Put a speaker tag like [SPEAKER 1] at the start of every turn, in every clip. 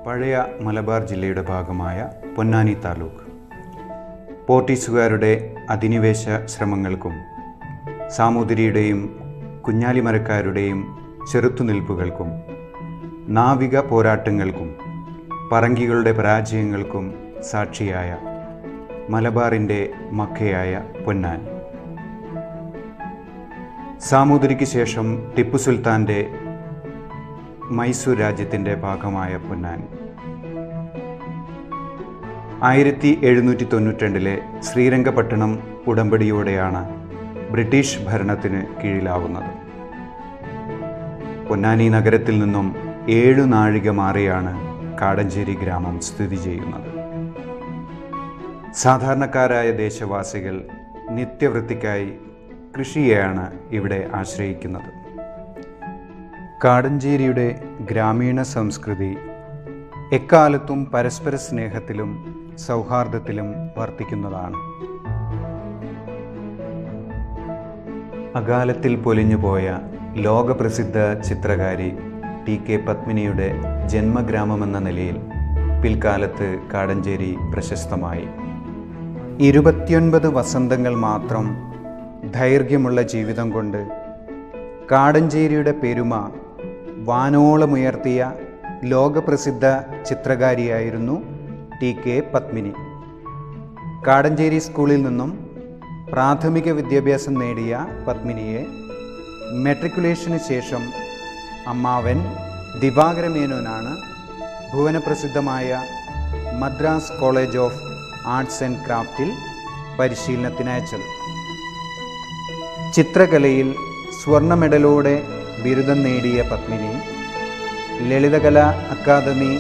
[SPEAKER 1] പഴയ മലബാർ ജില്ലയുടെ ഭാഗമായ പൊന്നാനി താലൂക്ക് പോർട്ടീസുകാരുടെ അധിനിവേശ ശ്രമങ്ങൾക്കും സാമൂതിരിയുടെയും കുഞ്ഞാലിമരക്കാരുടെയും ചെറുത്തുനിൽപ്പുകൾക്കും നാവിക പോരാട്ടങ്ങൾക്കും പറങ്കികളുടെ പരാജയങ്ങൾക്കും സാക്ഷിയായ മലബാറിൻ്റെ മക്കയായ പൊന്നാനി. സാമൂതിരിക്ക് ശേഷം ടിപ്പു സുൽത്താൻ്റെ മൈസൂർ രാജ്യത്തിൻ്റെ ഭാഗമായ പൊന്നാനി 1792 ശ്രീരംഗപട്ടണം ഉടമ്പടിയോടെയാണ് ബ്രിട്ടീഷ് ഭരണത്തിന് കീഴിലാവുന്നത്. പൊന്നാനി നഗരത്തിൽ നിന്നും 7 നാഴിക മാറിയാണ് കാടഞ്ചേരി ഗ്രാമം സ്ഥിതി ചെയ്യുന്നത്. സാധാരണക്കാരായ ദേശവാസികൾ നിത്യവൃത്തിക്കായി കൃഷിയെയാണ് ഇവിടെ ആശ്രയിക്കുന്നത്. കാടഞ്ചേരിയുടെ ഗ്രാമീണ സംസ്കൃതി എക്കാലത്തും പരസ്പര സ്നേഹത്തിലും സൗഹാർദ്ദത്തിലും വർത്തിക്കുന്നതാണ്. അകാലത്തിൽ പൊലിഞ്ഞുപോയ ലോകപ്രസിദ്ധ ചിത്രകാരി TK പത്മിനിയുടെ ജന്മഗ്രാമമെന്ന നിലയിൽ പിൽക്കാലത്ത് കാടഞ്ചേരി പ്രശസ്തമായി. 29 വസന്തങ്ങൾ മാത്രം ദൈർഘ്യമുള്ള ജീവിതം കൊണ്ട് കാടഞ്ചേരിയുടെ പെരുമ വാനോളമുയർത്തിയ ലോകപ്രസിദ്ധ ചിത്രകാരിയായിരുന്നു TK പത്മിനി. കാടഞ്ചേരി സ്കൂളിൽ നിന്നും പ്രാഥമിക വിദ്യാഭ്യാസം നേടിയ പത്മിനിയെ മെട്രിക്കുലേഷന് ശേഷം അമ്മാവൻ ദിവാകര മേനോനാണ് ഭുവനപ്രസിദ്ധമായ Madras college of arts and ക്രാഫ്റ്റിൽ പരിശീലനത്തിനയച്ചത്. ചിത്രകലയിൽ സ്വർണ്ണ മെഡലോടെ ബിരുദം നേടിയ പത്മിനി ലളിതകലാ അക്കാദമി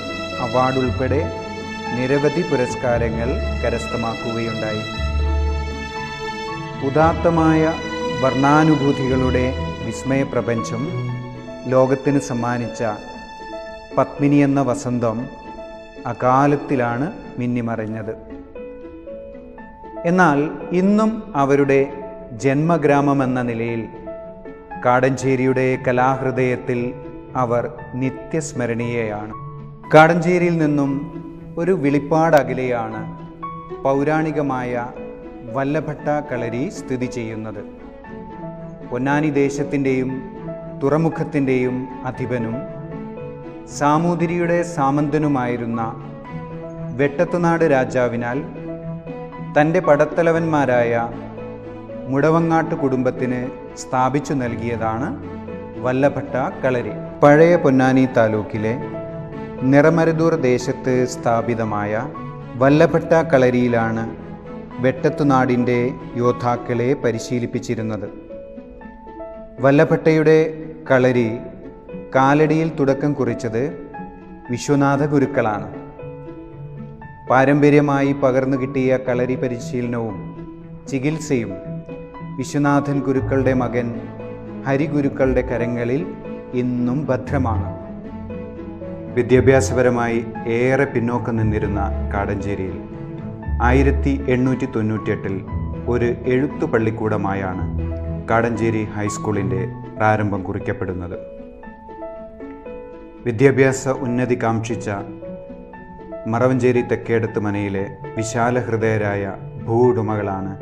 [SPEAKER 1] അവാർഡ് ഉൾപ്പെടെ നിരവധി പുരസ്കാരങ്ങൾ കരസ്ഥമാക്കുകയുണ്ടായി. ഉദാത്തമായ വർണ്ണാനുഭൂതികളുടെ വിസ്മയപ്രപഞ്ചം ലോകത്തിന് സമ്മാനിച്ച പത്മിനി എന്ന വസന്തം അകാലത്തിലാണ് മിന്നിമറഞ്ഞത്. എന്നാൽ ഇന്നും അവരുടെ ജന്മഗ്രാമമെന്ന നിലയിൽ കാടഞ്ചേരിയുടെ കലാഹൃദയത്തിൽ അവർ നിത്യസ്മരണീയയാണ്. കാടഞ്ചേരിയിൽ നിന്നും ഒരു വിളിപ്പാട് അകലെയാണ് പൗരാണികമായ വല്ലഭട്ട കളരി സ്ഥിതി ചെയ്യുന്നത്. പൊന്നാനി ദേശത്തിൻ്റെയും തുറമുഖത്തിൻ്റെയും അധിപനും സാമൂതിരിയുടെ സാമന്തനുമായിരുന്ന വെട്ടത്തുനാട് രാജാവിനാൽ തൻ്റെ പടത്തലവന്മാരായ മുടവങ്ങാട്ട് കുടുംബത്തിന് സ്ഥാപിച്ചു നൽകിയതാണ് വല്ലഭട്ട കളരി. പഴയ പൊന്നാനി താലൂക്കിലെ നിറമരുതൂർ ദേശത്ത് സ്ഥാപിതമായ വല്ലഭട്ട കളരിയിലാണ് വെട്ടത്തുനാടിൻ്റെ യോദ്ധാക്കളെ പരിശീലിപ്പിച്ചിരുന്നത്. വല്ലഭട്ടയുടെ കളരി കാലടിയിൽ തുടക്കം കുറിച്ചത് വിശ്വനാഥ ഗുരുക്കളാണ്. പാരമ്പര്യമായി പകർന്നു കിട്ടിയ കളരി പരിശീലനവും ചികിത്സയും വിശ്വനാഥൻ ഗുരുക്കളുടെ മകൻ ഹരിഗുരുക്കളുടെ കരങ്ങളിൽ ഇന്നും ഭദ്രമാണ്. വിദ്യാഭ്യാസപരമായി ഏറെ പിന്നോക്കം നിന്നിരുന്ന കാടഞ്ചേരിയിൽ 1898 ഒരു എഴുത്തു പള്ളിക്കൂടമായാണ് കാടഞ്ചേരി ഹൈസ്കൂളിൻ്റെ പ്രാരംഭം കുറിക്കപ്പെടുന്നത്. വിദ്യാഭ്യാസ ഉന്നതി കാംക്ഷിച്ച മറവഞ്ചേരി തെക്കേടത്ത് മനയിലെ വിശാല ഹൃദയരായ ഭൂവുടമകളാണ്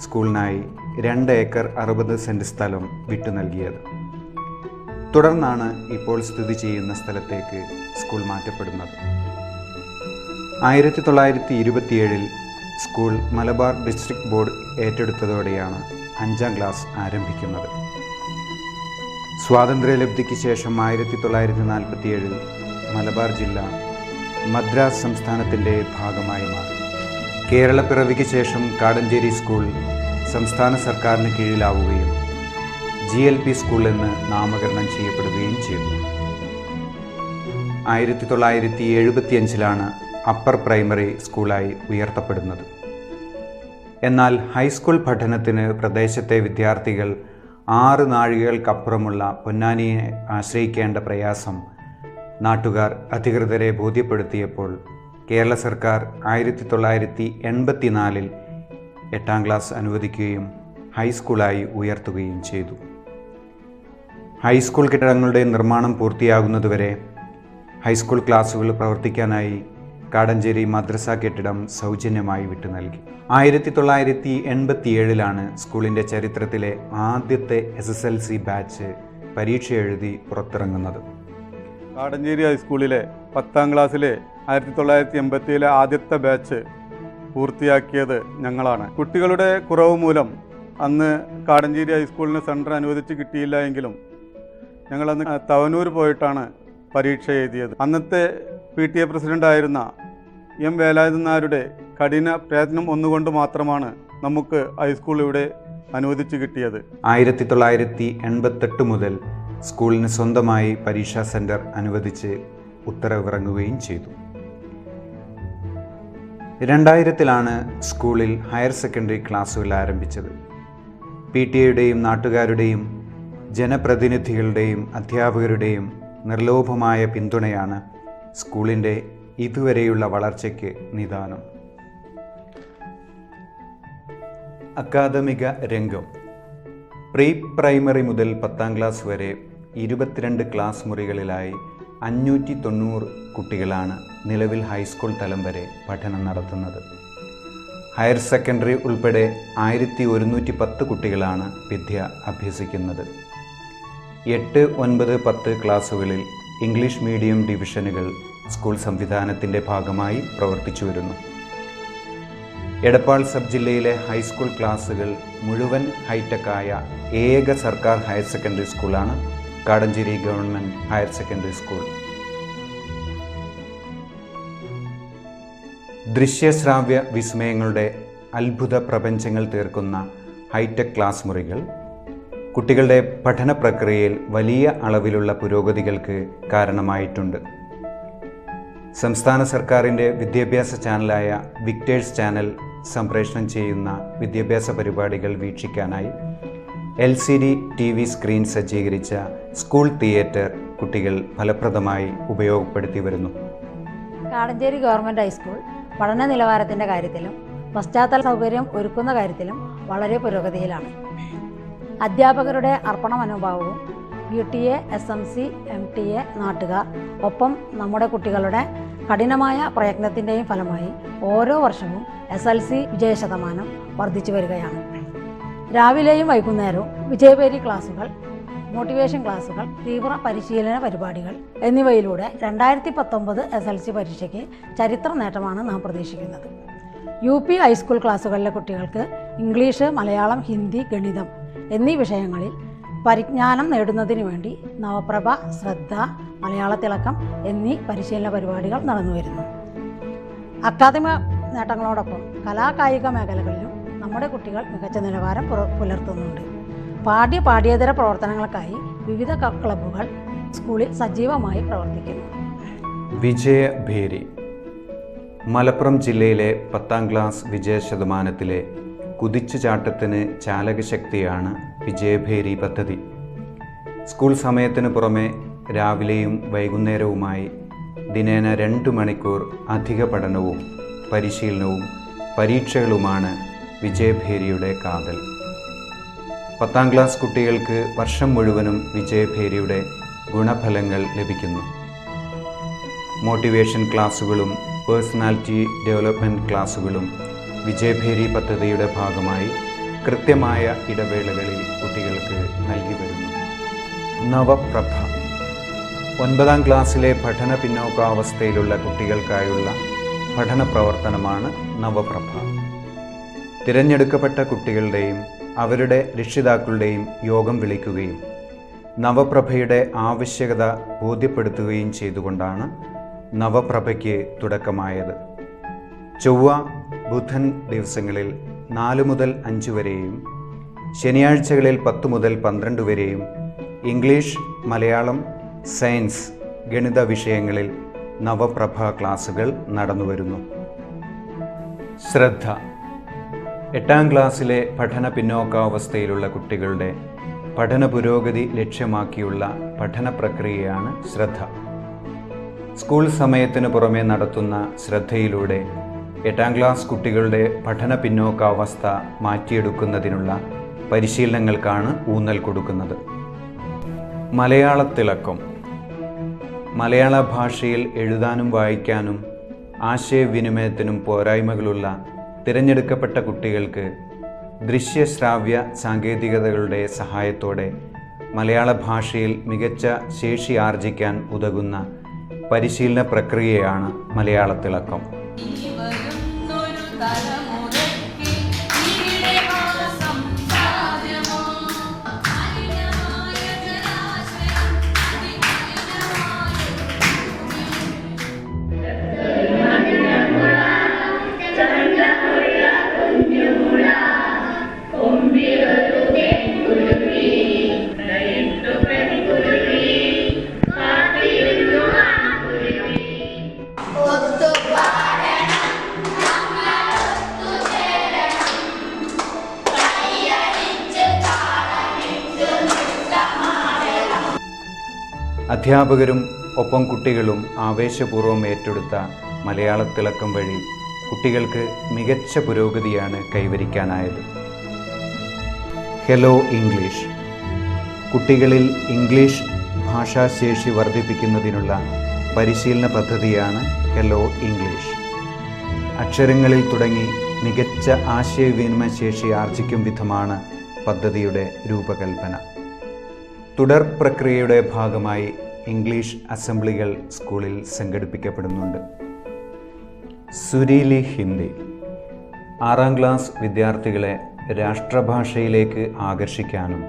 [SPEAKER 1] സ്കൂളിനായി 2 ഏക്കർ 60 സെൻറ് സ്ഥലം വിട്ടു നൽകിയത്. തുടർന്നാണ് ഇപ്പോൾ സ്ഥിതി ചെയ്യുന്ന സ്ഥലത്തേക്ക് സ്കൂൾ മാറ്റപ്പെടുന്നത്. 1927 സ്കൂൾ മലബാർ ഡിസ്ട്രിക്ട് ബോർഡ് ഏറ്റെടുത്തതോടെയാണ് 5ാം ക്ലാസ് ആരംഭിക്കുന്നത്. സ്വാതന്ത്ര്യലബ്ധിക്ക് ശേഷം 1947 മലബാർ ജില്ല മദ്രാസ് സംസ്ഥാനത്തിൻ്റെ ഭാഗമായി മാറി. കേരളപ്പിറവിക്ക് ശേഷം കാടഞ്ചേരി സ്കൂൾ സംസ്ഥാന സർക്കാരിന് കീഴിലാവുകയും GLP സ്കൂൾ എന്ന് നാമകരണം ചെയ്യപ്പെടുകയും ചെയ്തു. 1975 അപ്പർ പ്രൈമറി സ്കൂളായി ഉയർത്തപ്പെടുന്നത്. എന്നാൽ ഹൈസ്കൂൾ പഠനത്തിന് പ്രദേശത്തെ വിദ്യാർത്ഥികൾ 6 നാഴികകൾക്കപ്പുറമുള്ള പൊന്നാനിയെ ആശ്രയിക്കേണ്ട പ്രയാസം നാട്ടുകാർ അധികൃതരെ ബോധ്യപ്പെടുത്തിയപ്പോൾ കേരള സർക്കാർ 1984 8ാം ക്ലാസ് അനുവദിക്കുകയും ഹൈസ്കൂളായി ഉയർത്തുകയും ചെയ്തു. ഹൈസ്കൂൾ കെട്ടിടങ്ങളുടെ നിർമ്മാണം പൂർത്തിയാകുന്നതുവരെ ഹൈസ്കൂൾ ക്ലാസുകൾ പ്രവർത്തിക്കാനായി കാടഞ്ചേരി മദ്രസ കെട്ടിടം സൗജന്യമായി വിട്ടു നൽകി. 1987 സ്കൂളിൻ്റെ ചരിത്രത്തിലെ ആദ്യത്തെ SSLC ബാച്ച് പരീക്ഷ എഴുതി പുറത്തിറങ്ങുന്നത്.
[SPEAKER 2] കാടഞ്ചേരി ഹൈസ്കൂളിലെ 10ാം ക്ലാസ്സിലെ 1987 ആദ്യത്തെ ബാച്ച് പൂർത്തിയാക്കിയത് ഞങ്ങളാണ്. കുട്ടികളുടെ കുറവ് മൂലം അന്ന് കാടഞ്ചേരി ഹൈസ്കൂളിന് സെൻറ്റർ അനുവദിച്ച് കിട്ടിയില്ല എങ്കിലും ഞങ്ങളന്ന് തവനൂർ പോയിട്ടാണ് പരീക്ഷ എഴുതിയത്. അന്നത്തെ PTA പ്രസിഡൻ്റായിരുന്ന M. വേലായുധൻ നായരുടെ കഠിന പ്രയത്നം ഒന്നുകൊണ്ട് മാത്രമാണ് നമുക്ക് ഹൈസ്കൂൾ ഇവിടെ അനുവദിച്ച് കിട്ടിയത്.
[SPEAKER 1] 1988 മുതൽ സ്കൂളിന് സ്വന്തമായി പരീക്ഷാ സെൻറ്റർ അനുവദിച്ച് ഉത്തരവിറങ്ങുകയും ചെയ്തു. 2000 സ്കൂളിൽ ഹയർ സെക്കൻഡറി ക്ലാസുകൾ ആരംഭിച്ചത്. PTA-യുടെയും നാട്ടുകാരുടെയും ജനപ്രതിനിധികളുടെയും അധ്യാപകരുടെയും നിർലോഭമായ പിന്തുണയാണ് സ്കൂളിൻ്റെ ഇതുവരെയുള്ള വളർച്ചയ്ക്ക് നിദാനം. അക്കാദമിക രംഗം. പ്രീ പ്രൈമറി മുതൽ 10ാം ക്ലാസ് വരെ 22 ക്ലാസ് മുറികളിലായി 590 കുട്ടികളാണ് നിലവിൽ ഹൈസ്കൂൾ തലം വരെ പഠനം നടത്തുന്നത്. ഹയർ സെക്കൻഡറി ഉൾപ്പെടെ 1110 കുട്ടികളാണ് വിദ്യ അഭ്യസിക്കുന്നത്. 8, 9, 10 ക്ലാസുകളിൽ ഇംഗ്ലീഷ് മീഡിയം ഡിവിഷനുകൾ സ്കൂൾ സംവിധാനത്തിൻ്റെ ഭാഗമായി പ്രവർത്തിച്ചു വരുന്നു. എടപ്പാൾ സബ് ജില്ലയിലെ ഹൈസ്കൂൾ ക്ലാസുകൾ മുഴുവൻ ഹൈടെക്കായ ഏക സർക്കാർ ഹയർ സെക്കൻഡറി സ്കൂളാണ് Kadancheri government higher secondary school. ദൃശ്യശ്രാവ്യ വിസ്മയങ്ങളുടെ അത്ഭുത പ്രപഞ്ചങ്ങൾ തീർക്കുന്ന ഹൈടെക് ക്ലാസ് മുറികൾ കുട്ടികളുടെ പഠന പ്രക്രിയയിൽ വലിയ അളവിലുള്ള പുരോഗതികൾക്ക് കാരണമായിട്ടുണ്ട്. സംസ്ഥാന സർക്കാരിൻ്റെ വിദ്യാഭ്യാസ ചാനലായ വിക്ടേഴ്സ് ചാനൽ സംപ്രേഷണം ചെയ്യുന്ന വിദ്യാഭ്യാസ പരിപാടികൾ വീക്ഷിക്കാനായി LCD TV സ്ക്രീൻ സജ്ജീകരിച്ച സ്കൂൾ തിയേറ്റർ കുട്ടികൾ ഫലപ്രദമായി ഉപയോഗപ്പെടുത്തി വരുന്നു.
[SPEAKER 3] കാടഞ്ചേരി ഗവൺമെൻറ് ഹൈസ്കൂൾ പഠന നിലവാരത്തിൻ്റെ കാര്യത്തിലും പശ്ചാത്തല സൗകര്യം ഒരുക്കുന്ന കാര്യത്തിലും വളരെ പുരോഗതിയിലാണ്. അധ്യാപകരുടെ അർപ്പണ മനോഭാവവും PTA, SMC, MTA, നാട്ടുകാർ ഒപ്പം നമ്മുടെ കുട്ടികളുടെ കഠിനമായ പ്രയത്നത്തിൻ്റെയും ഫലമായി ഓരോ വർഷവും SLC വിജയശതമാനം വർദ്ധിച്ചു വരികയാണ്. രാവിലെയും വൈകുന്നേരവും വിജയപേരി ക്ലാസുകൾ, മോട്ടിവേഷൻ ക്ലാസുകൾ, തീവ്ര പരിശീലന പരിപാടികൾ എന്നിവയിലൂടെ 2019 SLC പരീക്ഷയ്ക്ക് ചരിത്ര നേട്ടമാണ് നാം പ്രതീക്ഷിക്കുന്നത്. UP ഹൈസ്കൂൾ ക്ലാസുകളിലെ കുട്ടികൾക്ക് ഇംഗ്ലീഷ്, മലയാളം, ഹിന്ദി, ഗണിതം എന്നീ വിഷയങ്ങളിൽ പരിജ്ഞാനം നേടുന്നതിന് വേണ്ടി നവപ്രഭ, ശ്രദ്ധ, മലയാളത്തിളക്കം എന്നീ പരിശീലന പരിപാടികൾ നടന്നുവരുന്നു. അക്കാദമിക നേട്ടങ്ങളോടൊപ്പം കലാകായിക മേഖലകളിലും നമ്മുടെ കുട്ടികൾ മികച്ച നിലവാരം പുലർത്തുന്നുണ്ട്. പാഠ്യേതര പ്രവർത്തനങ്ങൾക്കായി വിവിധ ക്ലബ്ബുകൾ സ്കൂളിൽ സജീവമായി പ്രവർത്തിക്കുന്നു.
[SPEAKER 1] വിജയഭേരി. മലപ്പുറം ജില്ലയിലെ 10ാം ക്ലാസ് വിജയശതമാനത്തിലെ കുതിച്ചുചാട്ടത്തിന് ചാലകശക്തിയാണ് വിജയഭേരി പദ്ധതി. സ്കൂൾ സമയത്തിന് പുറമെ രാവിലെയും വൈകുന്നേരവുമായി ദിനേന 2 മണിക്കൂർ അധിക പഠനവും പരിശീലനവും പരീക്ഷകളുമാണ് വിജയഭേരിയുടെ കാതൽ. 10ാം ക്ലാസ് കുട്ടികൾക്ക് വർഷം മുഴുവനും വിജയഭേരിയുടെ ഗുണഫലങ്ങൾ ലഭിക്കുന്നു. മോട്ടിവേഷൻ ക്ലാസുകളും പേഴ്സണാലിറ്റി ഡെവലപ്മെൻറ്റ് ക്ലാസുകളും വിജയഭേരി പദ്ധതിയുടെ ഭാഗമായി കൃത്യമായ ഇടവേളകളിൽ കുട്ടികൾക്ക് നൽകി വരുന്നു. നവപ്രഭ. 9ാം ക്ലാസ്സിലെ പഠന പിന്നോക്കാവസ്ഥയിലുള്ള കുട്ടികൾക്കായുള്ള പഠന പ്രവർത്തനമാണ് നവപ്രഭ. തിരഞ്ഞെടുക്കപ്പെട്ട കുട്ടികളുടെയും അവരുടെ രക്ഷിതാക്കളുടെയും യോഗം വിളിക്കുകയും നവപ്രഭയുടെ ആവശ്യകത ബോധ്യപ്പെടുത്തുകയും ചെയ്തുകൊണ്ടാണ് നവപ്രഭയ്ക്ക് തുടക്കമായത്. ചൊവ്വ, ബുധൻ ദിവസങ്ങളിൽ 4 മുതൽ 5 വരെയും ശനിയാഴ്ചകളിൽ 10 മുതൽ 12 വരെയും ഇംഗ്ലീഷ്, മലയാളം, സയൻസ്, ഗണിത വിഷയങ്ങളിൽ നവപ്രഭ ക്ലാസുകൾ നടന്നുവരുന്നു. ശ്രദ്ധ. 8ാം ക്ലാസ്സിലെ പഠന പിന്നോക്കാവസ്ഥയിലുള്ള കുട്ടികളുടെ പഠന പുരോഗതി ലക്ഷ്യമാക്കിയുള്ള പഠന പ്രക്രിയയാണ് ശ്രദ്ധ. സ്കൂൾ സമയത്തിന് പുറമെ നടത്തുന്ന ശ്രദ്ധയിലൂടെ 8ാം ക്ലാസ് കുട്ടികളുടെ പഠന പിന്നോക്കാവസ്ഥ മാറ്റിയെടുക്കുന്നതിനുള്ള പരിശീലനങ്ങൾക്കാണ് ഊന്നൽ കൊടുക്കുന്നത്. മലയാളത്തിളക്കം. മലയാള ഭാഷയിൽ എഴുതാനും വായിക്കാനും ആശയവിനിമയത്തിനും പോരായ്മകളുള്ള തിരഞ്ഞെടുക്കപ്പെട്ട കുട്ടികൾക്ക് ദൃശ്യശ്രാവ്യ സാങ്കേതികതകളുടെ സഹായത്തോടെ മലയാള ഭാഷയിൽ മികച്ച ശേഷി ആർജിക്കാൻ ഉതകുന്ന പരിശീലന പ്രക്രിയയാണ് മലയാളത്തിളക്കം. അധ്യാപകരും ഒപ്പം കുട്ടികളും ആവേശപൂർവ്വം ഏറ്റെടുത്ത മലയാളത്തിളക്കം വഴി കുട്ടികൾക്ക് മികച്ച പുരോഗതിയാണ് കൈവരിക്കാനായത്. ഹെലോ ഇംഗ്ലീഷ് കുട്ടികളിൽ ഇംഗ്ലീഷ് ഭാഷാശേഷി വർദ്ധിപ്പിക്കുന്നതിനുള്ള പരിശീലന പദ്ധതിയാണ് ഹെലോ ഇംഗ്ലീഷ്. അക്ഷരങ്ങളിൽ തുടങ്ങി മികച്ച ആശയവിനിമയ ശേഷി ആർജിക്കും വിധമാണ് പദ്ധതിയുടെ രൂപകൽപ്പന. തുടർ പ്രക്രിയയുടെ ഭാഗമായി ഇംഗ്ലീഷ് അസംബ്ലികൾ സ്കൂളിൽ സംഘടിപ്പിക്കപ്പെടുന്നുണ്ട്. സുരീലി ഹിന്ദി 6ാം ക്ലാസ് വിദ്യാർത്ഥികളെ രാഷ്ട്രഭാഷയിലേക്ക് ആകർഷിക്കാനും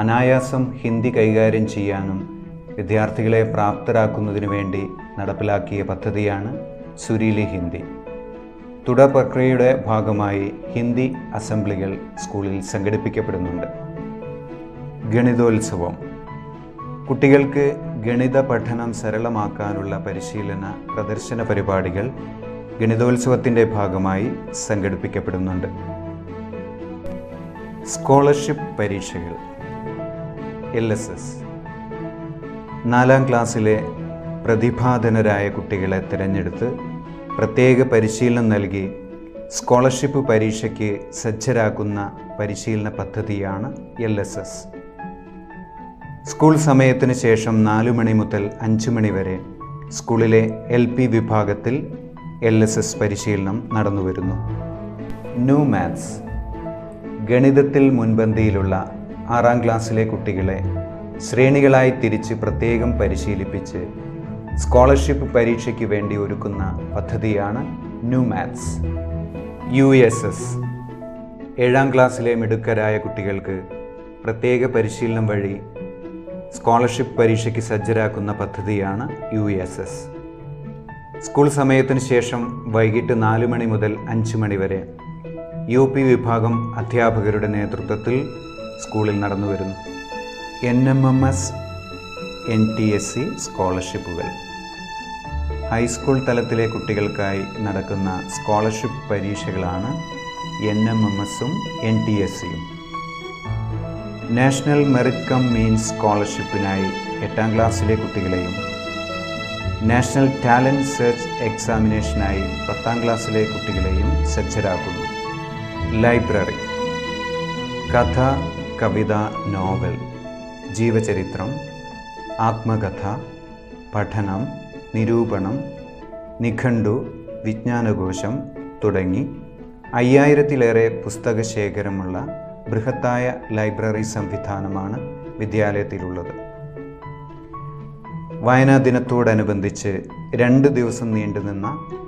[SPEAKER 1] അനായാസം ഹിന്ദി കൈകാര്യം ചെയ്യാനും വിദ്യാർത്ഥികളെ പ്രാപ്തരാക്കുന്നതിനു വേണ്ടി നടപ്പിലാക്കിയ പദ്ധതിയാണ് സുരീലി ഹിന്ദി. തുടർ പ്രക്രിയയുടെ ഭാഗമായി ഹിന്ദി അസംബ്ലികൾ സ്കൂളിൽ സംഘടിപ്പിക്കപ്പെടുന്നുണ്ട്. ഗണിതോത്സവം കുട്ടികൾക്ക് ഗണിത പഠനം സരളമാക്കാനുള്ള പരിശീലന പ്രദർശന പരിപാടികൾ ഗണിതോത്സവത്തിൻ്റെ ഭാഗമായി സംഘടിപ്പിക്കപ്പെടുന്നുണ്ട്. സ്കോളർഷിപ്പ് പരീക്ഷകൾ LSS 4ാം ക്ലാസ്സിലെ പ്രതിഭാധനരായ കുട്ടികളെ തിരഞ്ഞെടുത്ത് പ്രത്യേക പരിശീലനം നൽകി സ്കോളർഷിപ്പ് പരീക്ഷയ്ക്ക് സജ്ജരാക്കുന്ന പരിശീലന പദ്ധതിയാണ് LSS. സ്കൂൾ സമയത്തിന് ശേഷം 4 മണി മുതൽ 5 മണി വരെ സ്കൂളിലെ LP വിഭാഗത്തിൽ LSS പരിശീലനം നടന്നുവരുന്നു. ന്യൂ മാത്സ് ഗണിതത്തിൽ മുൻപന്തിയിലുള്ള 6ാം ക്ലാസ്സിലെ കുട്ടികളെ ശ്രേണികളായി തിരിച്ച് പ്രത്യേകം പരിശീലിപ്പിച്ച് സ്കോളർഷിപ്പ് പരീക്ഷയ്ക്ക് വേണ്ടി ഒരുക്കുന്ന പദ്ധതിയാണ് ന്യൂ മാത്സ്. USS 7ാം ക്ലാസ്സിലെ മിടുക്കരായ കുട്ടികൾക്ക് പ്രത്യേക പരിശീലനം വഴി സ്കോളർഷിപ്പ് പരീക്ഷയ്ക്ക് സജ്ജരാക്കുന്ന പദ്ധതിയാണ് USS. സ്കൂൾ സമയത്തിന് ശേഷം വൈകിട്ട് 4 മണി മുതൽ 5 മണി വരെ UP വിഭാഗം അധ്യാപകരുടെ നേതൃത്വത്തിൽ സ്കൂളിൽ നടന്നുവരുന്നു. NMMS NTSC സ്കോളർഷിപ്പുകൾ ഹൈസ്കൂൾ തലത്തിലെ കുട്ടികൾക്കായി നടക്കുന്ന സ്കോളർഷിപ്പ് പരീക്ഷകളാണ് NMMSഉം NTSCയും. നാഷണൽ മെറിറ്റ് കം മീൻസ് സ്കോളർഷിപ്പിനായി 8ാം ക്ലാസ്സിലെ കുട്ടികളെയും നാഷണൽ ടാലൻറ്റ് സെർച്ച് എക്സാമിനേഷനായി 10ാം ക്ലാസ്സിലെ കുട്ടികളെയും സജ്ജരാക്കുന്നു. ലൈബ്രറി കഥ, കവിത, നോവൽ, ജീവചരിത്രം, ആത്മകഥ, പഠനം, നിരൂപണം, നിഘണ്ടു, വിജ്ഞാനകോശം തുടങ്ങി 5000-ലേറെ പുസ്തക ശേഖരമുള്ള ബൃഹത്തായ ലൈബ്രറി സംവിധാനമാണ് വിദ്യാലയത്തിലുള്ളത്. വായനാ ദിനത്തോടനുബന്ധിച്ച് 2 ദിവസം നീണ്ടുനിന്ന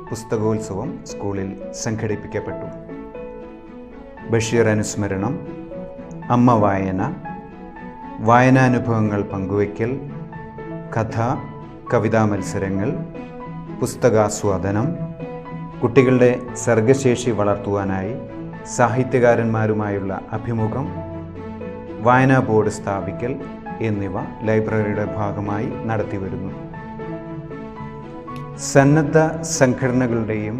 [SPEAKER 1] പുസ്തകോത്സവം സ്കൂളിൽ സംഘടിപ്പിക്കപ്പെട്ടു. ബഷീർ അനുസ്മരണം, അമ്മ വായന, വായനാനുഭവങ്ങൾ പങ്കുവയ്ക്കൽ, കഥ, കവിതാ മത്സരങ്ങൾ, പുസ്തകാസ്വാദനം, കുട്ടികളുടെ സർഗശേഷി വളർത്തുവാനായി സാഹിത്യകാരന്മാരുമായുള്ള അഭിമുഖം, വായനാ ബോർഡ് സ്ഥാപിക്കൽ എന്നിവ ലൈബ്രറിയുടെ ഭാഗമായി നടത്തിവരുന്നു. സന്നദ്ധ സംഘടനകളുടെയും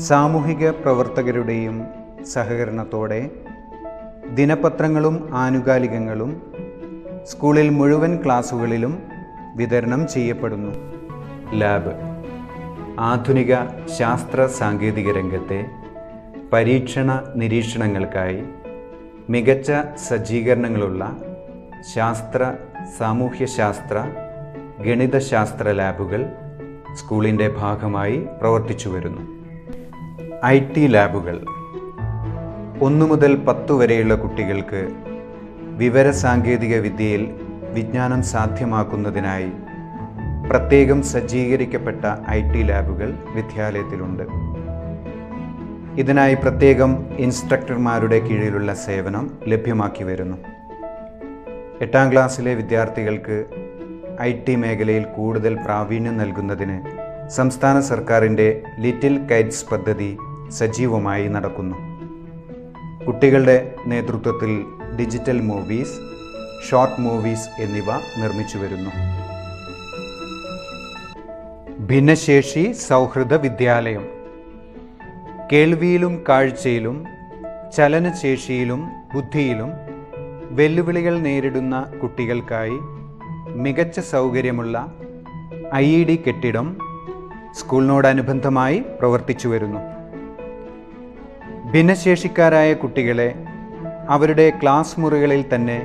[SPEAKER 1] സാമൂഹിക പ്രവർത്തകരുടെയും സഹകരണത്തോടെ ദിനപത്രങ്ങളും ആനുകാലികങ്ങളും സ്കൂളിൽ മുഴുവൻ ക്ലാസുകളിലും വിതരണം ചെയ്യപ്പെടുന്നു. ലാബ് ആധുനിക ശാസ്ത്ര സാങ്കേതിക രംഗത്തെ പരീക്ഷണ നിരീക്ഷണങ്ങൾക്കായി മികച്ച സജ്ജീകരണങ്ങളുള്ള ശാസ്ത്ര, സാമൂഹ്യശാസ്ത്ര, ഗണിതശാസ്ത്ര ലാബുകൾ സ്കൂളിൻ്റെ ഭാഗമായി പ്രവർത്തിച്ചു വരുന്നു. IT ലാബുകൾ 1 മുതൽ 10 വരെയുള്ള കുട്ടികൾക്ക് വിവരസാങ്കേതിക വിദ്യയിൽ വിജ്ഞാനം സാധ്യമാക്കുന്നതിനായി പ്രത്യേകം സജ്ജീകരിക്കപ്പെട്ട IT ലാബുകൾ വിദ്യാലയത്തിലുണ്ട്. ഇതിനായി പ്രത്യേകം ഇൻസ്ട്രക്ടർമാരുടെ കീഴിലുള്ള സേവനം ലഭ്യമാക്കി വരുന്നു. 8ാം ക്ലാസ്സിലെ വിദ്യാർത്ഥികൾക്ക് IT മേഖലയിൽ കൂടുതൽ പ്രാവീണ്യം നൽകുന്നതിന് സംസ്ഥാന സർക്കാരിൻ്റെ ലിറ്റിൽ കൈറ്റ്സ് പദ്ധതി സജീവമായി നടക്കുന്നു. കുട്ടികളുടെ നേതൃത്വത്തിൽ ഡിജിറ്റൽ മൂവീസ്, ഷോർട്ട് മൂവീസ് എന്നിവ നിർമ്മിച്ചു വരുന്നു. ഭിന്നശേഷി സൗഹൃദ വിദ്യാലയം കേൾവിയിലും കാഴ്ചയിലും ചലനശേഷിയിലും ബുദ്ധിയിലും വെല്ലുവിളികൾ നേരിടുന്ന കുട്ടികൾക്കായി മികച്ച സൗകര്യമുള്ള IED കെട്ടിടം സ്കൂളിനോടനുബന്ധമായി പ്രവർത്തിച്ചു വരുന്നു. ഭിന്നശേഷിക്കാരായ കുട്ടികളെ അവരുടെ ക്ലാസ് മുറികളിൽ തന്നെ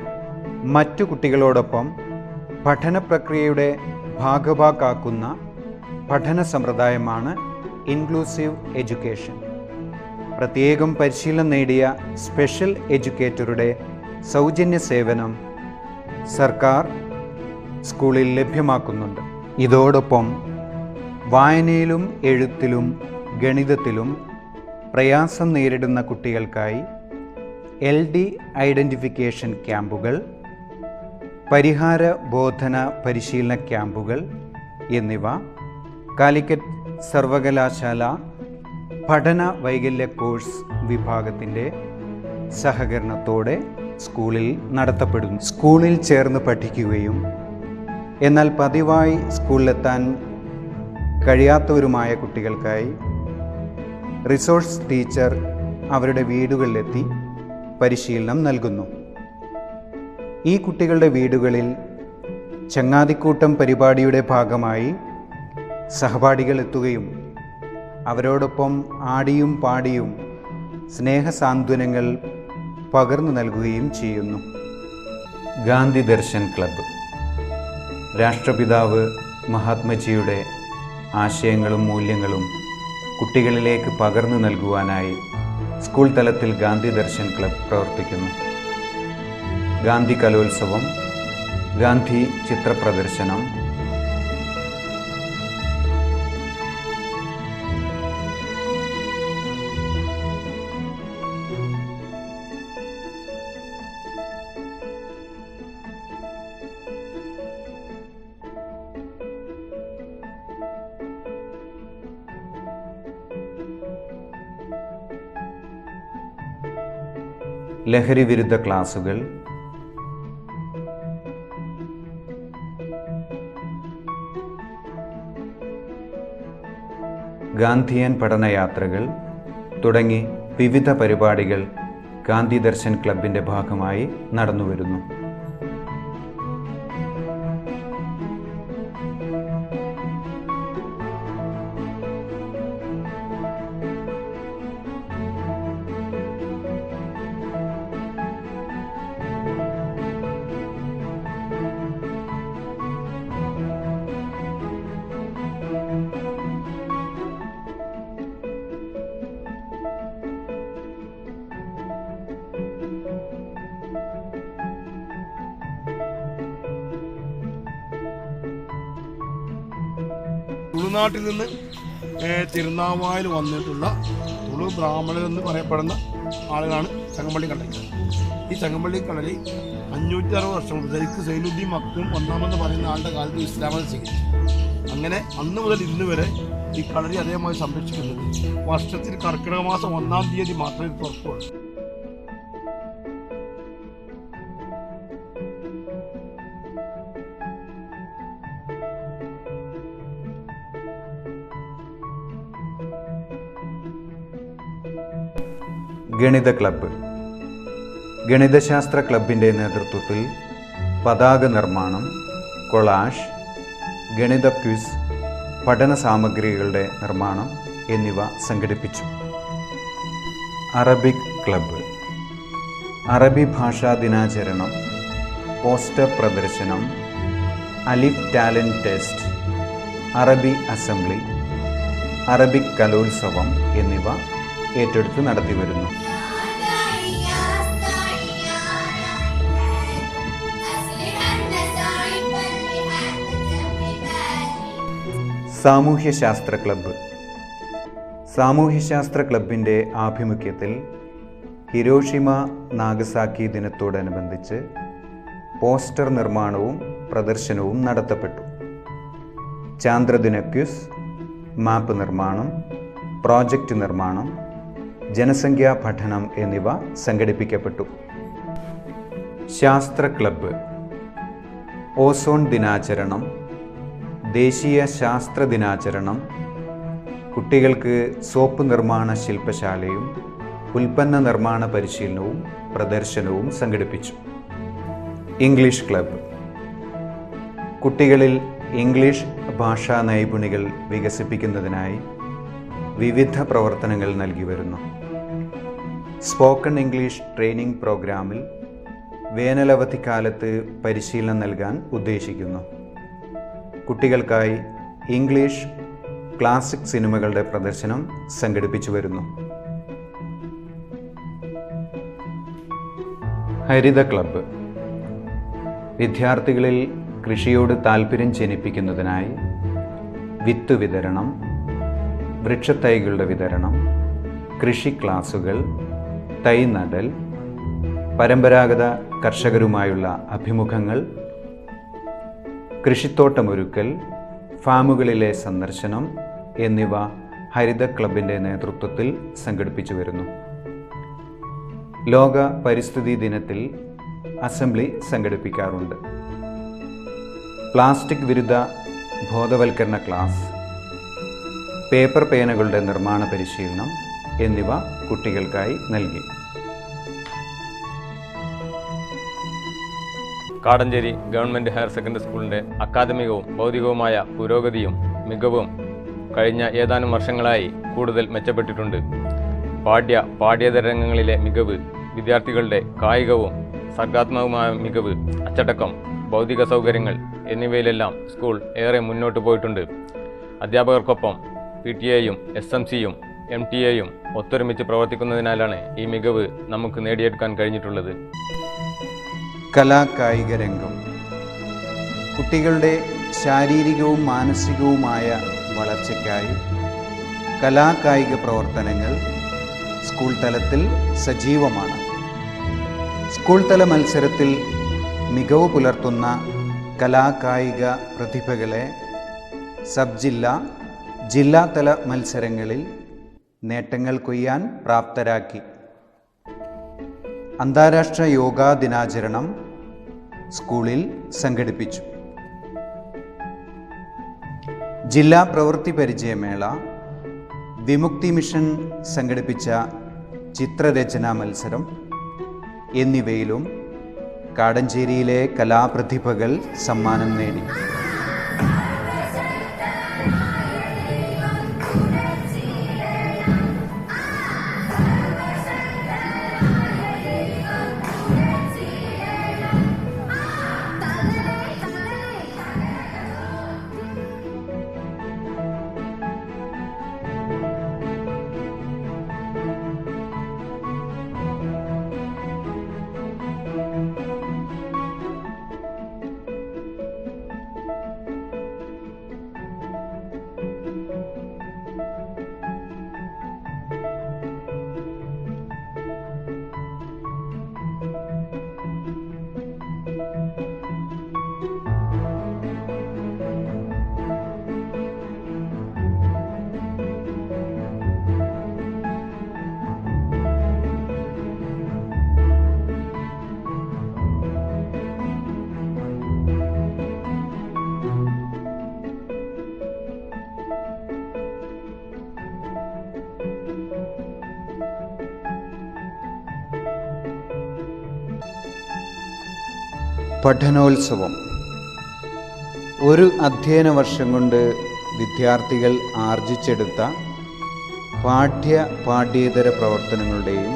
[SPEAKER 1] മറ്റു കുട്ടികളോടൊപ്പം പഠന പ്രക്രിയയുടെ ഭാഗഭാക്കാക്കുന്ന പഠന സമ്പ്രദായമാണ് ഇൻക്ലൂസീവ് എഡ്യൂക്കേഷൻ. പ്രത്യേകം പരിശീലനം നേടിയ സ്പെഷ്യൽ എഡ്യൂക്കേറ്ററുടെ സൗജന്യ സേവനം സർക്കാർ സ്കൂളിൽ ലഭ്യമാക്കുന്നുണ്ട്. ഇതോടൊപ്പം വായനയിലും എഴുത്തിലും ഗണിതത്തിലും പ്രയാസം നേരിടുന്ന കുട്ടികൾക്കായി LD ഐഡൻറ്റിഫിക്കേഷൻ ക്യാമ്പുകൾ, പരിഹാര ബോധന പരിശീലന ക്യാമ്പുകൾ എന്നിവ കാലിക്കറ്റ് സർവകലാശാല പഠന വൈകല്യ കോഴ്സ് വിഭാഗത്തിൻ്റെ സഹകരണത്തോടെ സ്കൂളിൽ നടത്തപ്പെടുന്നു. സ്കൂളിൽ ചേർന്ന് പഠിക്കുകയും എന്നാൽ പതിവായി സ്കൂളിലെത്താൻ കഴിയാത്തവരുമായ കുട്ടികൾക്കായി റിസോഴ്സ് ടീച്ചർ അവരുടെ വീടുകളിലെത്തി പരിശീലനം നൽകുന്നു. ഈ കുട്ടികളുടെ വീടുകളിൽ ചങ്ങാതിക്കൂട്ടം പരിപാടിയുടെ ഭാഗമായി സഹപാഠികൾ എത്തുകയും അവരോടൊപ്പം ആടിയും പാടിയും സ്നേഹസാന്ത്വനങ്ങൾ പകർന്നു നൽകുകയും ചെയ്യുന്നു. ഗാന്ധി ദർശൻ ക്ലബ്ബ് രാഷ്ട്രപിതാവ് മഹാത്മജിയുടെ ആശയങ്ങളും മൂല്യങ്ങളും കുട്ടികളിലേക്ക് പകർന്നു നൽകുവാനായി സ്കൂൾ തലത്തിൽ ഗാന്ധി ദർശൻ ക്ലബ്ബ് പ്രവർത്തിക്കുന്നു. ഗാന്ധി കലോത്സവം, ഗാന്ധി ചിത്രപ്രദർശനം, ലഹരി വിരുദ്ധ ക്ലാസുകൾ, ഗാന്ധിയൻ പഠനയാത്രകൾ തുടങ്ങി വിവിധ പരിപാടികൾ ഗാന്ധി ദർശൻ ക്ലബിൻ്റെ ഭാഗമായി നടന്നുവരുന്നു.
[SPEAKER 4] തുളുനാട്ടിൽ നിന്ന് തിരുനാവായിൽ വന്നിട്ടുള്ള തുളു ബ്രാഹ്മണർ എന്ന് പറയപ്പെടുന്ന ആളുകളാണ് ചങ്ങമ്പള്ളി കടലി. ഈ ചങ്ങമ്പള്ളി കടലി 560 വർഷം മുതൽ സൈനുദ്ദീൻ മക്തും ഒന്നാമെന്ന് പറയുന്ന ആളുടെ കാലത്ത് ഇസ്ലാമത സ്വീകരിച്ചു. അങ്ങനെ അന്ന് മുതൽ ഇന്ന് വരെ ഈ കളരി അതേമായി സംരക്ഷിക്കുന്നത് വർഷത്തിൽ കർക്കിടക മാസം 1-ാം തീയതി മാത്രമേ തുറക്കുള്ളൂ.
[SPEAKER 1] ഗണിത ക്ലബ്ബ് ഗണിതശാസ്ത്ര ക്ലബിൻ്റെ നേതൃത്വത്തിൽ പതാക നിർമ്മാണം, കൊളാഷ്, ഗണിത ക്വിസ്, പഠന സാമഗ്രികളുടെ നിർമ്മാണം എന്നിവ സംഘടിപ്പിച്ചു. അറബിക് ക്ലബ്ബ് അറബി ഭാഷാ ദിനാചരണം, പോസ്റ്റർ പ്രദർശനം, അലിഫ് ടാലൻറ്റ് ടെസ്റ്റ്, അറബി അസംബ്ലി, അറബിക് കലോത്സവം എന്നിവ ഏറ്റെടുത്ത് നടത്തിവരുന്നു. സാമൂഹ്യശാസ്ത്ര ക്ലബ്ബ്. സാമൂഹ്യശാസ്ത്ര ക്ലബിൻ്റെ ആഭിമുഖ്യത്തിൽ ഹിരോഷിമ നാഗസാക്കി ദിനത്തോടനുബന്ധിച്ച് പോസ്റ്റർ നിർമ്മാണവും പ്രദർശനവും നടത്തപ്പെട്ടു. ചാന്ദ്രദിന ക്വിസ്, മാപ്പ് നിർമ്മാണം, പ്രോജക്റ്റ് നിർമ്മാണം, ജനസംഖ്യാ പഠനം എന്നിവ സംഘടിപ്പിക്കപ്പെട്ടു. ശാസ്ത്ര ക്ലബ്ബ്. ഓസോൺ ദിനാചരണം, ദേശീയ ശാസ്ത്ര ദിനാചരണം, കുട്ടികൾക്ക് സോപ്പ് നിർമ്മാണ ശില്പശാലയും ഉൽപ്പന്ന നിർമ്മാണ പരിശീലനവും പ്രദർശനവും സംഘടിപ്പിച്ചു. English club. കുട്ടികളിൽ ഇംഗ്ലീഷ് ഭാഷാ നൈപുണികൾ വികസിപ്പിക്കുന്നതിനായി വിവിധ പ്രവർത്തനങ്ങൾ നൽകി വരുന്നു. സ്പോക്കൺ ഇംഗ്ലീഷ് ട്രെയിനിംഗ് പ്രോഗ്രാമിൽ വേനലവധിക്കാലത്ത് പരിശീലനം നൽകാൻ ഉദ്ദേശിക്കുന്നു. കുട്ടികൾക്കായി ഇംഗ്ലീഷ് ക്ലാസിക് സിനിമകളുടെ പ്രദർശനം സംഘടിപ്പിച്ചു വരുന്നു. ഹരിത ക്ലബ്ബ്. വിദ്യാർത്ഥികളിൽ കൃഷിയോട് താൽപ്പര്യം ജനിപ്പിക്കുന്നതിനായി വിത്ത് വിതരണം, വൃക്ഷത്തൈകളുടെ വിതരണം, കൃഷി ക്ലാസുകൾ, തൈ നടൽ, പരമ്പരാഗത കർഷകരുമായുള്ള അഭിമുഖങ്ങൾ, കൃഷിത്തോട്ടമൊരുക്കൽ, ഫാമുകളിലെ സന്ദർശനം എന്നിവ ഹരിത ക്ലബിൻ്റെ നേതൃത്വത്തിൽ സംഘടിപ്പിച്ചു വരുന്നു. ലോക പരിസ്ഥിതി ദിനത്തിൽ അസംബ്ലി സംഘടിപ്പിക്കാറുണ്ട്. പ്ലാസ്റ്റിക് വിരുദ്ധ ബോധവൽക്കരണ ക്ലാസ്, പേപ്പർ പേനകളുടെ നിർമ്മാണ പരിശീലനം എന്നിവ കുട്ടികൾക്കായി നൽകി.
[SPEAKER 5] കാടഞ്ചേരി ഗവൺമെൻറ് ഹയർ സെക്കൻഡറി സ്കൂളിൻ്റെ അക്കാദമികവും ഭൗതികവുമായ പുരോഗതിയും മികവും കഴിഞ്ഞ ഏതാനും വർഷങ്ങളായി കൂടുതൽ മെച്ചപ്പെട്ടിട്ടുണ്ട്. പാഠ്യേതര രംഗങ്ങളിലെ മികവ്, വിദ്യാർത്ഥികളുടെ കായികവും സർഗാത്മകവുമായ മികവ്, അച്ചടക്കം, ഭൗതിക സൗകര്യങ്ങൾ എന്നിവയിലെല്ലാം സ്കൂൾ ഏറെ മുന്നോട്ട് പോയിട്ടുണ്ട്. അധ്യാപകർക്കൊപ്പം PTA-യും SMC-യും MTA-യും ഒത്തൊരുമിച്ച് പ്രവർത്തിക്കുന്നതിനാലാണ് ഈ മികവ് നമുക്ക് നേടിയെടുക്കാൻ കഴിഞ്ഞിട്ടുള്ളത്.
[SPEAKER 1] കലാകായിക രംഗം. കുട്ടികളുടെ ശാരീരികവും മാനസികവുമായ വളർച്ചയ്ക്കായി കലാകായിക പ്രവർത്തനങ്ങൾ സ്കൂൾ തലത്തിൽ സജീവമാണ്. സ്കൂൾ തല മത്സരത്തിൽ മികവ് പുലർത്തുന്ന കലാകായിക പ്രതിഭകളെ സബ് ജില്ലാ, ജില്ലാതല മത്സരങ്ങളിൽ നേട്ടങ്ങൾ കൊയ്യാൻ പ്രാപ്തരാക്കി. അന്താരാഷ്ട്ര യോഗാ ദിനാചരണം സ്കൂളിൽ സംഘടിപ്പിച്ചു. ജില്ലാ പ്രവൃത്തി പരിചയമേള, വിമുക്തി മിഷൻ സംഘടിപ്പിച്ച ചിത്രരചനാ മത്സരം എന്നിവയിലും കാടഞ്ചേരിയിലെ കലാപ്രതിഭകൾ സമ്മാനം നേടി. പഠനോത്സവം. ഒരു അധ്യയന വർഷം കൊണ്ട് വിദ്യാർത്ഥികൾ ആർജിച്ചെടുത്ത പാഠ്യേതര പ്രവർത്തനങ്ങളുടെയും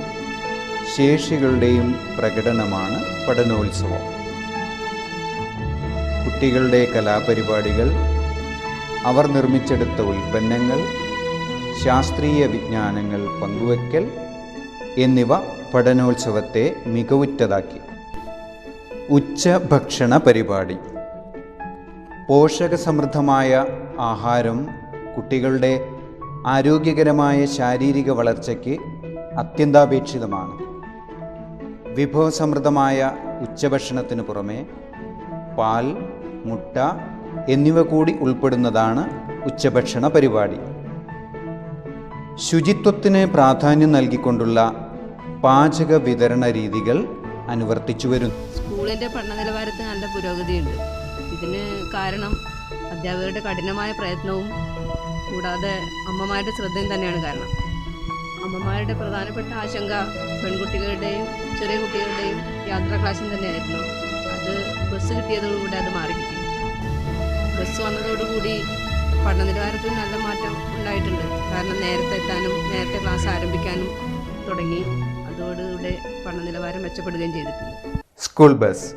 [SPEAKER 1] ശേഷികളുടെയും പ്രകടനമാണ് പഠനോത്സവം. കുട്ടികളുടെ കലാപരിപാടികൾ, അവർ നിർമ്മിച്ചെടുത്ത ഉൽപ്പന്നങ്ങൾ, ശാസ്ത്രീയ വിജ്ഞാനങ്ങൾ പങ്കുവയ്ക്കൽ എന്നിവ പഠനോത്സവത്തെ മികവുറ്റതാക്കി. ഉച്ചഭക്ഷണ പരിപാടി. പോഷകസമൃദ്ധമായ ആഹാരം കുട്ടികളുടെ ആരോഗ്യകരമായ ശാരീരിക വളർച്ചയ്ക്ക് അത്യന്താപേക്ഷിതമാണ്. വിഭവസമൃദ്ധമായ ഉച്ചഭക്ഷണത്തിനു പുറമെ പാൽ, മുട്ട എന്നിവ കൂടി ഉൾപ്പെടുന്നതാണ് ഉച്ചഭക്ഷണ പരിപാടി. ശുചിത്വത്തിന് പ്രാധാന്യം നൽകിക്കൊണ്ടുള്ള പാചക വിതരണ രീതികൾ അനുവർത്തിച്ചു വരുന്നു.
[SPEAKER 6] സ്കൂളിൻ്റെ പഠന നിലവാരത്തിന് നല്ല പുരോഗതിയുണ്ട്. ഇതിന് കാരണം അധ്യാപകരുടെ കഠിനമായ പ്രയത്നവും കൂടാതെ അമ്മമാരുടെ ശ്രദ്ധയും തന്നെയാണ് കാരണം. അമ്മമാരുടെ പ്രധാനപ്പെട്ട ആശങ്ക പെൺകുട്ടികളുടെയും ചെറിയ കുട്ടികളുടെയും യാത്രാ ക്ലാസ്സിൽ തന്നെയായിരുന്നു. അത് ബസ് കിട്ടിയതോടുകൂടി അത് മാറിക്കിട്ടി. ബസ് വന്നതോടുകൂടി പഠന നിലവാരത്തിൽ നല്ല മാറ്റം ഉണ്ടായിട്ടുണ്ട്. കാരണം നേരത്തെ എത്താനും നേരത്തെ ക്ലാസ് ആരംഭിക്കാനും തുടങ്ങി. അതോടുകൂടി പഠന നിലവാരം മെച്ചപ്പെടുകയും ചെയ്തിട്ടുണ്ട്.
[SPEAKER 1] School bus.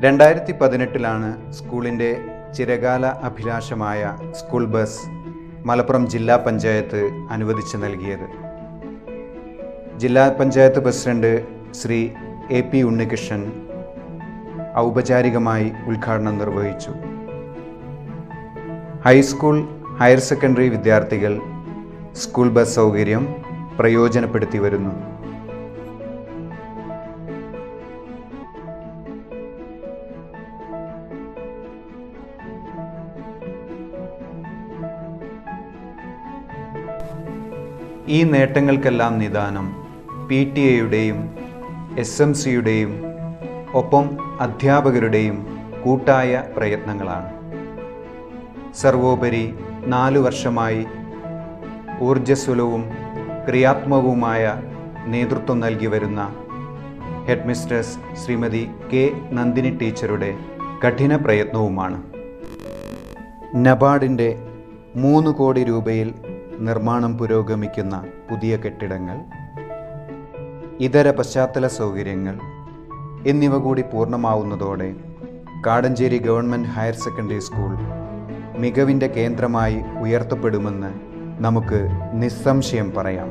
[SPEAKER 1] 2018 സ്കൂളിൻ്റെ ചിരകാല അഭിലാഷമായ സ്കൂൾ ബസ് മലപ്പുറം ജില്ലാ പഞ്ചായത്ത് അനുവദിച്ചു നൽകിയത്. ജില്ലാ പഞ്ചായത്ത് പ്രസിഡന്റ് ശ്രീ AP ഉണ്ണികൃഷ്ണൻ ഔപചാരികമായി ഉദ്ഘാടനം നിർവഹിച്ചു. ഹൈസ്കൂൾ, ഹയർ സെക്കൻഡറി വിദ്യാർത്ഥികൾ സ്കൂൾ ബസ് സൗകര്യം പ്രയോജനപ്പെടുത്തി വരുന്നു. ഈ നേട്ടങ്ങൾക്കെല്ലാം നിദാനം PTA-യുടെയും SMC-യുടെയും ഒപ്പം അധ്യാപകരുടെയും കൂട്ടായ പ്രയത്നങ്ങളാണ്. സർവോപരി 4 വർഷമായി ഊർജ്ജസ്വലവും ക്രിയാത്മകവുമായ നേതൃത്വം നൽകി വരുന്ന head mistress Shrimati K. Nandini ടീച്ചറുടെ കഠിന പ്രയത്നവുമാണ്. നബാർഡിൻ്റെ 3 കോടി രൂപയിൽ നിർമ്മാണം പുരോഗമിക്കുന്ന പുതിയ കെട്ടിടങ്ങൾ, ഇതര പശ്ചാത്തല സൗകര്യങ്ങൾ എന്നിവ കൂടി പൂർണ്ണമാവുന്നതോടെ Kadancheri government higher secondary school മികവിൻ്റെ കേന്ദ്രമായി ഉയർത്തപ്പെടുമെന്ന് നമുക്ക് നിസ്സംശയം പറയാം.